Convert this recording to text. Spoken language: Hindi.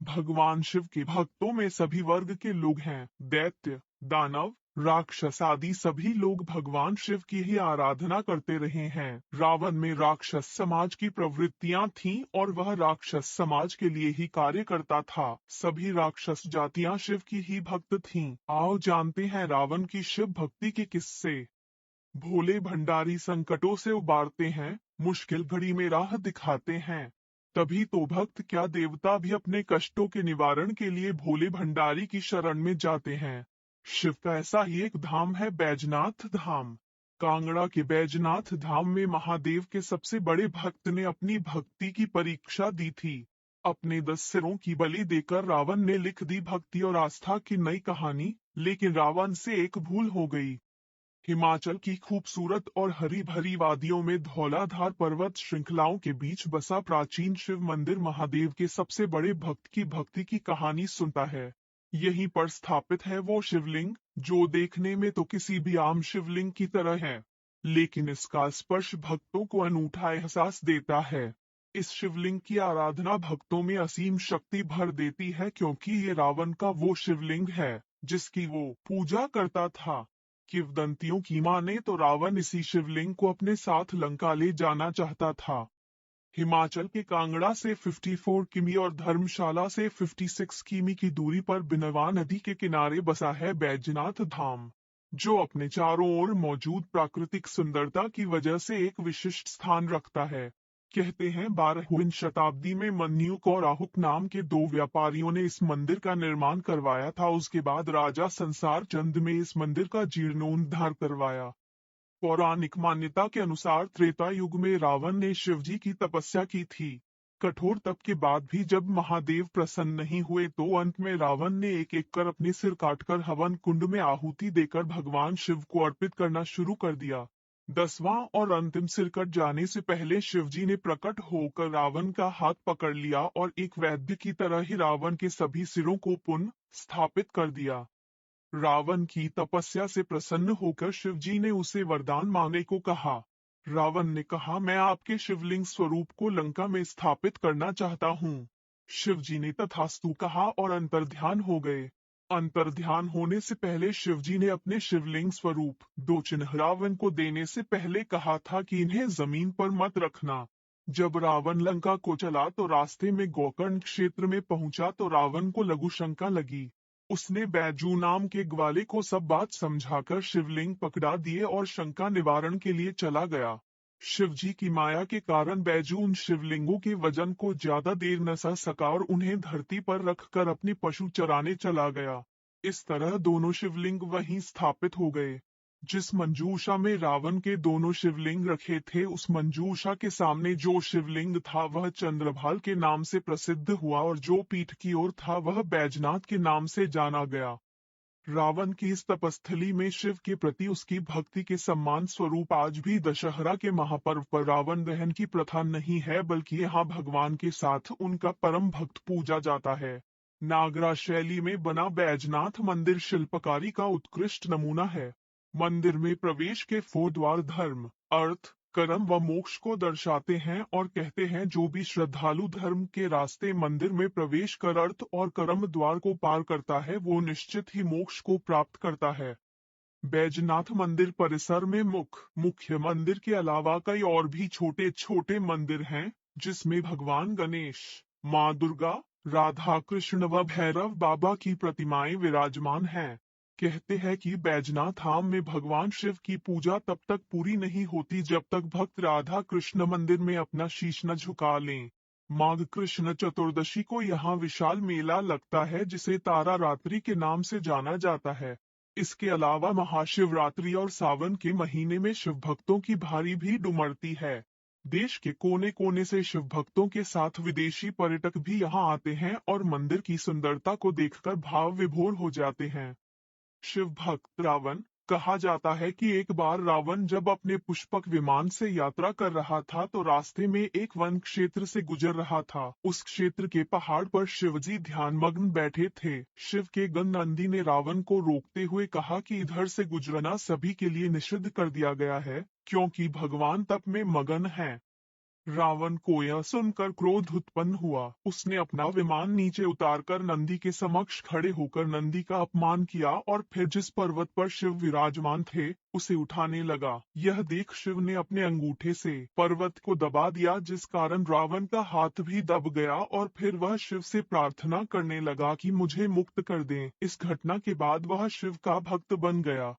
भगवान शिव के भक्तों में सभी वर्ग के लोग हैं। दैत्य, दानव, राक्षस आदि सभी लोग भगवान शिव की ही आराधना करते रहे हैं। रावण में राक्षस समाज की प्रवृत्तियां थीं और वह राक्षस समाज के लिए ही कार्य करता था। सभी राक्षस जातियां शिव की ही भक्त थीं। आओ जानते हैं रावण की शिव भक्ति के किस्से। भोले भंडारी संकटों से उबारते हैं, मुश्किल घड़ी में राह दिखाते हैं। तभी तो भक्त क्या देवता भी अपने कष्टों के निवारण के लिए भोले भंडारी की शरण में जाते हैं। शिव का ऐसा ही एक धाम है बैजनाथ धाम। कांगड़ा के बैजनाथ धाम में महादेव के सबसे बड़े भक्त ने अपनी भक्ति की परीक्षा दी थी। अपने 10 सिरों की बलि देकर रावण ने लिख दी भक्ति और आस्था की नई कहानी। लेकिन रावण से एक भूल हो गई। हिमाचल की खूबसूरत और हरी भरी वादियों में धौलाधार पर्वत श्रृंखलाओं के बीच बसा प्राचीन शिव मंदिर महादेव के सबसे बड़े भक्त की भक्ति की कहानी सुनता है। यहीं पर स्थापित है वो शिवलिंग जो देखने में तो किसी भी आम शिवलिंग की तरह है, लेकिन इसका स्पर्श भक्तों को अनूठा एहसास देता है। इस शिवलिंग की आराधना भक्तों में असीम शक्ति भर देती है, क्योंकि ये रावण का वो शिवलिंग है जिसकी वो पूजा करता था। किंवदंतियों की माने तो रावण इसी शिवलिंग को अपने साथ लंका ले जाना चाहता था। हिमाचल के कांगड़ा से 54 किमी और धर्मशाला से 56 किमी की दूरी पर बिनवा नदी के किनारे बसा है बैजनाथ धाम, जो अपने चारों ओर मौजूद प्राकृतिक सुंदरता की वजह से एक विशिष्ट स्थान रखता है। कहते हैं 12वीं शताब्दी में मन्यूक और आहुक नाम के दो व्यापारियों ने इस मंदिर का निर्माण करवाया था। उसके बाद राजा संसार चंद में इस मंदिर का जीर्णोद्धार करवाया। पौराणिक मान्यता के अनुसार त्रेता युग में रावण ने शिवजी की तपस्या की थी। कठोर तप के बाद भी जब महादेव प्रसन्न नहीं हुए तो अंत में रावण ने एक एक कर अपने सिर काटकर हवन कुंड में आहुति देकर भगवान शिव को अर्पित करना शुरू कर दिया। 10वां और अंतिम सिर कट जाने से पहले शिवजी ने प्रकट होकर रावण का हाथ पकड़ लिया और एक वैद्य की तरह ही रावण के सभी सिरों को पुनः स्थापित कर दिया। रावण की तपस्या से प्रसन्न होकर शिवजी ने उसे वरदान मांगने को कहा। रावण ने कहा, मैं आपके शिवलिंग स्वरूप को लंका में स्थापित करना चाहता हूँ। शिवजी ने तथास्तु कहा और अंतर्ध्यान हो गए। अंतर्ध्यान होने से पहले शिवजी ने अपने शिवलिंग स्वरूप 2 चिन्ह रावण को देने से पहले कहा था कि इन्हें जमीन पर मत रखना। जब रावण लंका को चला तो रास्ते में गोकर्ण क्षेत्र में पहुंचा तो रावण को लघु शंका लगी। उसने बैजू नाम के ग्वाले को सब बात समझाकर शिवलिंग पकड़ा दिए और शंका निवारण के लिए चला गया। शिवजी की माया के कारण बैजू उन शिवलिंगों के वजन को ज्यादा देर न सह सका और उन्हें धरती पर रखकर अपने पशु चराने चला गया। इस तरह दोनों शिवलिंग वहीं स्थापित हो गए। जिस मंजूषा में रावण के दोनों शिवलिंग रखे थे, उस मंजूषा के सामने जो शिवलिंग था वह चंद्रभाल के नाम से प्रसिद्ध हुआ और जो पीठ की ओर था वह बैजनाथ के नाम से जाना गया। रावण की इस तपस्थली में शिव के प्रति उसकी भक्ति के सम्मान स्वरूप आज भी दशहरा के महापर्व पर रावण दहन की प्रथा नहीं है, बल्कि यहाँ भगवान के साथ उनका परम भक्त पूजा जाता है। नागरा शैली में बना बैजनाथ मंदिर शिल्पकारी का उत्कृष्ट नमूना है। मंदिर में प्रवेश के 4 द्वार धर्म, अर्थ, कर्म व मोक्ष को दर्शाते हैं और कहते हैं जो भी श्रद्धालु धर्म के रास्ते मंदिर में प्रवेश कर अर्थ और कर्म द्वार को पार करता है वो निश्चित ही मोक्ष को प्राप्त करता है। बैजनाथ मंदिर परिसर में मुख्य मंदिर के अलावा कई और भी छोटे छोटे मंदिर हैं, जिसमें भगवान गणेश, माँ दुर्गा, राधा कृष्ण व भैरव बाबा की प्रतिमाएं विराजमान हैं। कहते हैं कि बैजनाथ धाम में भगवान शिव की पूजा तब तक पूरी नहीं होती जब तक भक्त राधा कृष्ण मंदिर में अपना शीश न झुका लें। माघ कृष्ण चतुर्दशी को यहाँ विशाल मेला लगता है, जिसे तारा रात्रि के नाम से जाना जाता है। इसके अलावा महाशिवरात्रि और सावन के महीने में शिव भक्तों की भारी भीड़ उमड़ती है। देश के कोने कोने से शिव भक्तों के साथ विदेशी पर्यटक भी यहाँ आते हैं और मंदिर की सुंदरता को देखकर भाव विभोर हो जाते हैं। शिव भक्त रावण। कहा जाता है कि एक बार रावण जब अपने पुष्पक विमान से यात्रा कर रहा था तो रास्ते में एक वन क्षेत्र से गुजर रहा था। उस क्षेत्र के पहाड़ पर शिवजी ध्यानमग्न बैठे थे। शिव के गण नंदी ने रावण को रोकते हुए कहा कि इधर से गुजरना सभी के लिए निषिद्ध कर दिया गया है, क्योंकि भगवान तप में मगन हैं। रावण को यह सुनकर क्रोध उत्पन्न हुआ। उसने अपना विमान नीचे उतारकर नंदी के समक्ष खड़े होकर नंदी का अपमान किया और फिर जिस पर्वत पर शिव विराजमान थे उसे उठाने लगा। यह देख शिव ने अपने अंगूठे से पर्वत को दबा दिया, जिस कारण रावण का हाथ भी दब गया और फिर वह शिव से प्रार्थना करने लगा कि मुझे मुक्त कर दें। इस घटना के बाद वह शिव का भक्त बन गया।